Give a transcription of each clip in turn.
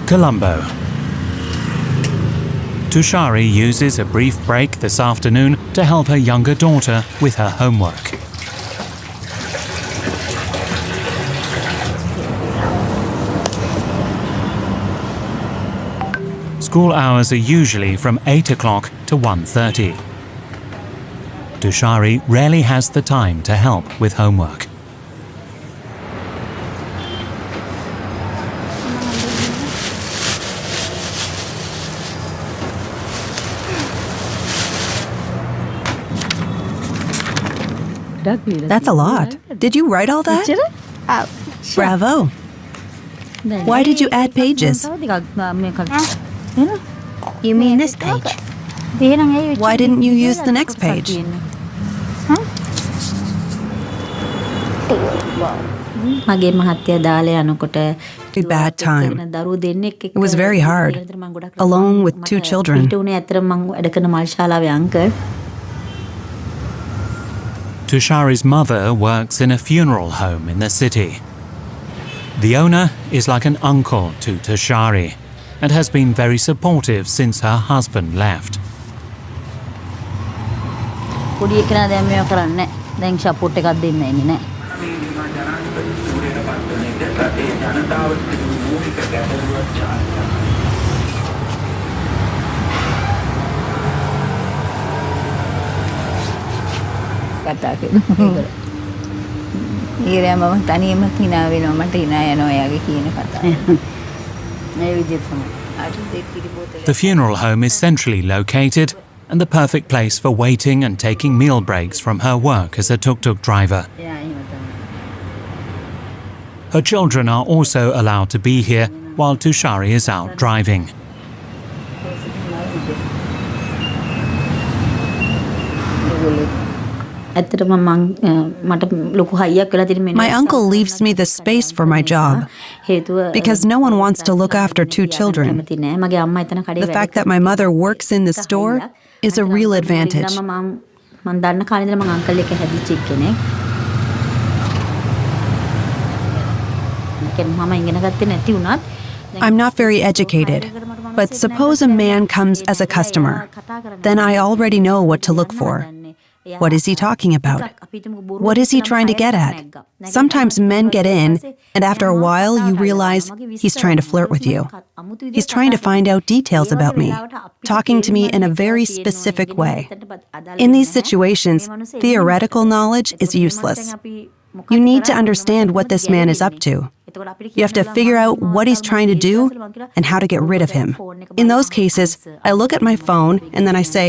Colombo. Tushari uses a brief break this afternoon to help her younger daughter with her homework. School hours are usually from 8 o'clock to 1:30. Tushari rarely has the time to help with homework. That's a lot. Did you write all that? Bravo. Why did you add pages? You mean this page? Why didn't you use the next page? A bad time. It was very hard, alone with 2 children. Tushari's mother works in a funeral home in the city. The owner is like an uncle to Tushari and has been very supportive since her husband left. The funeral home is centrally located and the perfect place for waiting and taking meal breaks from her work as a tuk-tuk driver. Her children are also allowed to be here while Tushari is out driving. My uncle leaves me the space for my job because no one wants to look after 2 children. The fact that my mother works in the store is a real advantage. I'm not very educated, but suppose a man comes as a customer. Then I already know what to look for. What is he talking about? What is he trying to get at? Sometimes men get in, and after a while you realize he's trying to flirt with you. He's trying to find out details about me, talking to me in a very specific way. In these situations, theoretical knowledge is useless. You need to understand what this man is up to. You have to figure out what he's trying to do and how to get rid of him. In those cases, I look at my phone and then I say,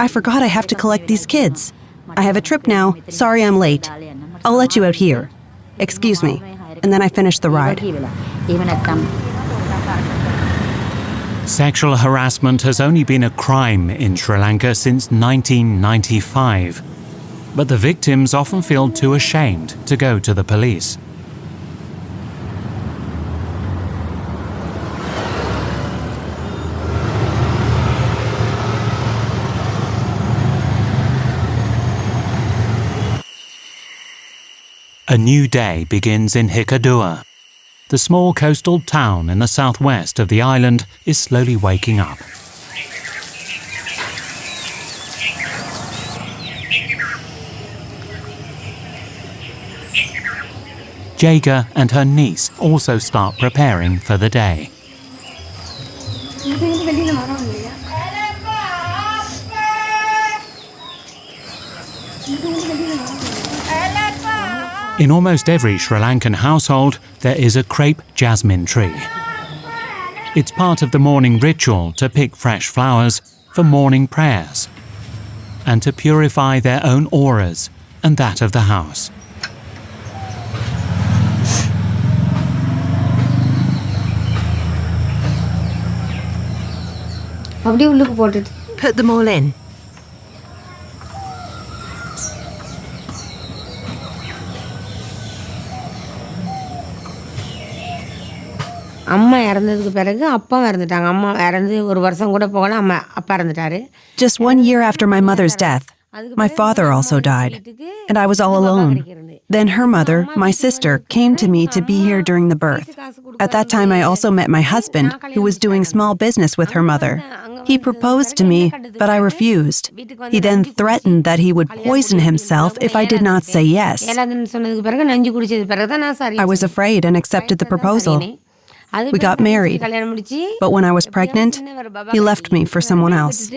I forgot I have to collect these kids. I have a trip now. Sorry I'm late. I'll let you out here. Excuse me. And then I finish the ride. Sexual harassment has only been a crime in Sri Lanka since 1995. But the victims often feel too ashamed to go to the police. A new day begins in Hikkaduwa. The small coastal town in the southwest of the island is slowly waking up. Jaga and her niece also start preparing for the day. In almost every Sri Lankan household, there is a crepe jasmine tree. It's part of the morning ritual to pick fresh flowers for morning prayers and to purify their own auras and that of the house. How do you look about it? Put them all in. அம்மா இறந்ததுக்கு பிறகு அப்பா இறந்துட்டாங்க. அம்மா இறந்து ஒரு வருஷம் கூட போகல, அப்பா இறந்துட்டாரு. Just 1 year after my mother's death, my father also died, and I was all alone. Then her mother, my sister, came to me to be here during the birth. At that time, I also met my husband, who was doing small business with her mother. He proposed to me, but I refused. He then threatened that he would poison himself if I did not say yes. I was afraid and accepted the proposal. We got married, but when I was pregnant, he left me for someone else.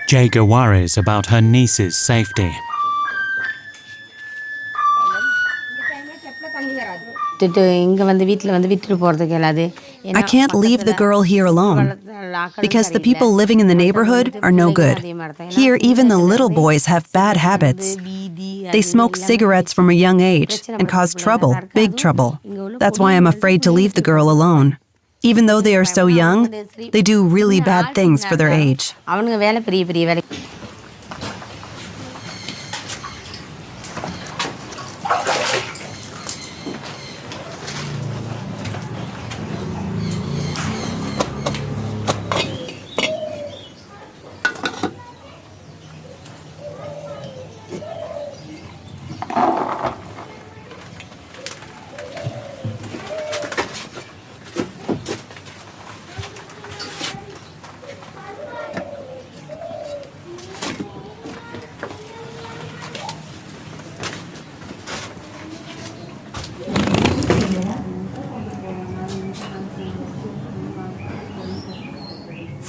Jaga worries about her niece's safety. I can't leave the girl here alone because the people living in the neighborhood are no good. Here, even the little boys have bad habits. They smoke cigarettes from a young age and cause trouble, big trouble. That's why I'm afraid to leave the girl alone. Even though they are so young, they do really bad things for their age.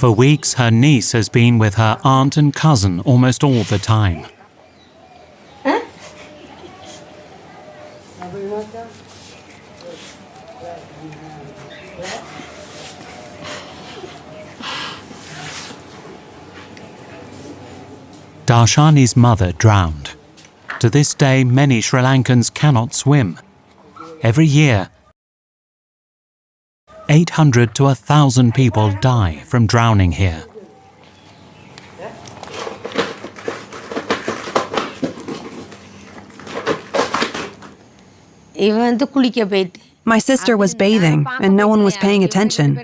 For weeks, her niece has been with her aunt and cousin almost all the time. Darshani's mother drowned. To this day, many Sri Lankans cannot swim. Every year, 800 to 1,000 people die from drowning here. My sister was bathing, and no one was paying attention.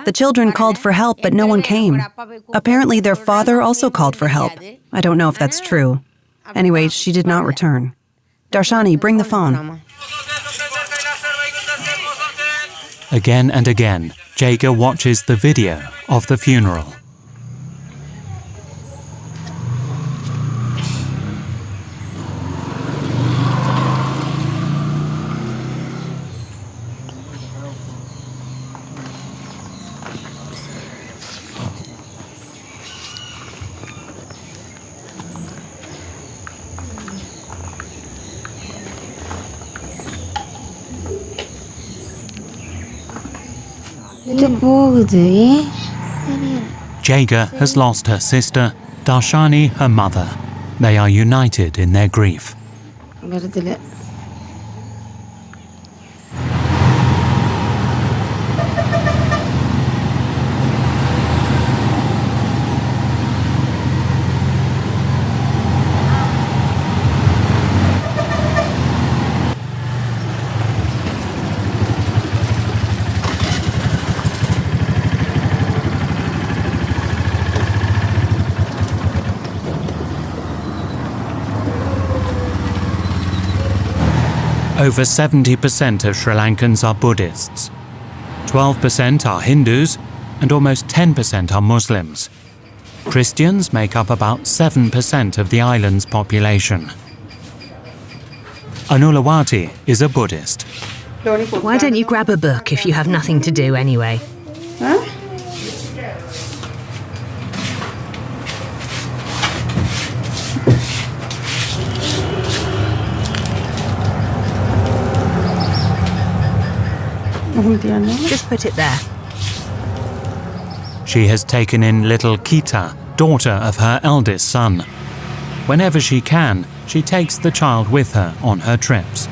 The children called for help, but no one came. Apparently, their father also called for help. I don't know if that's true. Anyway, she did not return. Darshani, bring the phone. Again and again, Jaga watches the video of the funeral. Jaga has lost her sister, Darshani her mother. They are united in their grief. Over 70% of Sri Lankans are Buddhists. 12% are Hindus, and almost 10% are Muslims. Christians make up about 7% of the island's population. Anulawati is a Buddhist. Why don't you grab a book if you have nothing to do anyway? Just put it there. She has taken in little Kita, daughter of her eldest son. Whenever she can, she takes the child with her on her trips.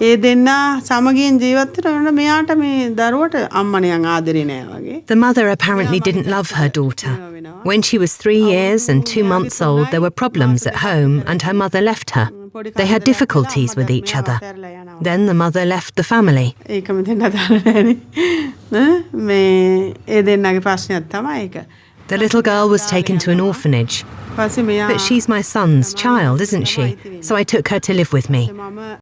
ඒ දෙන්න සමගියෙන් ජීවත් වෙනකොට මෙයාට මේ දරුවට අම්මා නිකන් ආදරේ නෑ වගේ. The mother apparently didn't love her daughter. When she was 3 years and 2 months old, there were problems at home and her mother left her. They had difficulties with each other. Then the mother left the family. ඒක මෙතන දාන්නේ මේ ඒ දෙන්නගේ ප්‍රශ්නයක් තමයි ඒක. The little girl was taken to an orphanage. පස්සේ මෙයා But she's my son's child, isn't she? So I took her to live with me. මම